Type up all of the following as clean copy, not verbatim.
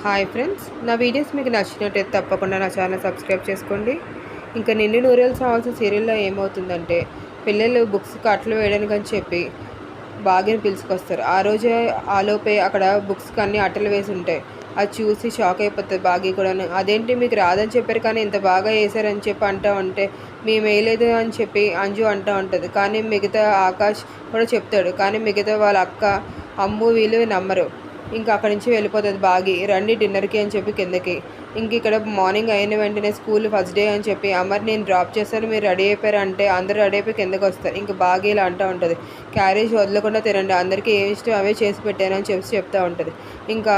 Hi friends, నా videos మీకు నచ్చినట్టయితే తప్పకుండా నా ఛానల్ సబ్స్క్రైబ్ చేసుకోండి. ఇంకా నిండు నూరేళ్ళు సావాల్సిన సీరియల్లో ఏమవుతుందంటే, పిల్లలు బుక్స్కి అట్లు వేయడానికి అని చెప్పి బాగిని పిలుచుకొస్తారు. ఆ రోజే ఆలోపే అక్కడ బుక్స్కి అన్ని అట్టలు వేసి ఉంటాయి. అది చూసి షాక్ అయిపోతుంది బాగి కూడాను. అదేంటి మీకు రాదని చెప్పారు కానీ ఇంత బాగా వేసారని చెప్పి అంటూ ఉంటే, మేము వేయలేదు అని చెప్పి అంజు అంటూ ఉంటుంది. కానీ మిగతా ఆకాష్ కూడా చెప్తాడు. కానీ మిగతా వాళ్ళ అక్క అమ్ము వీళ్ళు నమ్మరు. ఇంకా అక్కడి నుంచి వెళ్ళిపోతుంది బాగి. రండి డిన్నర్కి అని చెప్పి కిందకి. ఇంక ఇక్కడ మార్నింగ్ అయిన వెంటనే స్కూల్ ఫస్ట్ డే అని చెప్పి అమర్ నేను డ్రాప్ చేస్తాను మీరు రెడీ అయిపోయారు అంటే అందరూ రెడీ అయిపోయి కిందకి వస్తారు. ఇంకా బాగి ఇలా అంటూ ఉంటుంది, క్యారేజ్ వదలకుండా తినండి, అందరికీ ఏమి ఇష్టం అవే చేసి పెట్టాను అని చెప్పి చెప్తూ ఉంటుంది. ఇంకా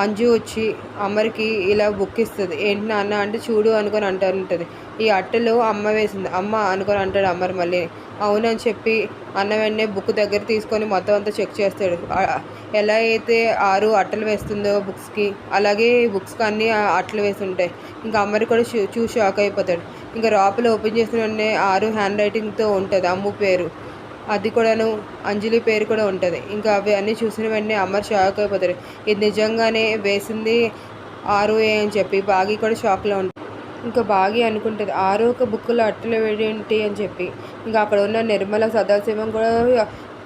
అంజు వచ్చి అమ్మరికి ఇలా బుక్ ఇస్తుంది. ఏంటి నాన్న అంటే చూడు అనుకొని అంటూ ఉంటుంది. ఈ అట్టలు అమ్మ వేసింది అమ్మ అనుకొని అంటాడు అమ్మర్ మళ్ళీ. అవునని చెప్పి అన్న వెంటనే బుక్ దగ్గర తీసుకొని మొత్తం అంతా చెక్ చేస్తాడు. ఎలా అయితే 6 అట్టలు వేస్తుందో బుక్స్కి, అలాగే బుక్స్కి అన్నీ అట్టలు వేసి ఉంటాయి. ఇంకా అమ్మరి కూడా చూసి షాక్ అయిపోతాడు. ఇంకా లోపల ఓపెన్ చేసిన వెంటనే 6 హ్యాండ్ రైటింగ్తో ఉంటుంది అమ్ము పేరు, అది కూడాను అంజలి పేరు కూడా ఉంటుంది. ఇంకా అవి అన్నీ చూసిన వెంటనే అమర్ షాక్ అయిపోతాడు. ఇది నిజంగానే వేసింది 6A అని చెప్పి బాగి కూడా షాక్లో ఉంటుంది. ఇంకా బాగి అనుకుంటుంది 6 ఒక బుక్లో అట్టలు వేడేంటి అని చెప్పి. ఇంకా అక్కడ ఉన్న నిర్మల సదాశివం కూడా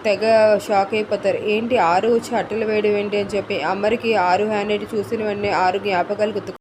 తెగ షాక్ అయిపోతారు. ఏంటి 6 వచ్చి అట్టలు వేయడం ఏంటి అని చెప్పి. అమ్మరికి 6 హ్యాండ్ రైటింగ్ చూసిన వెంటనే 6 జ్ఞాపకాలు గుర్తు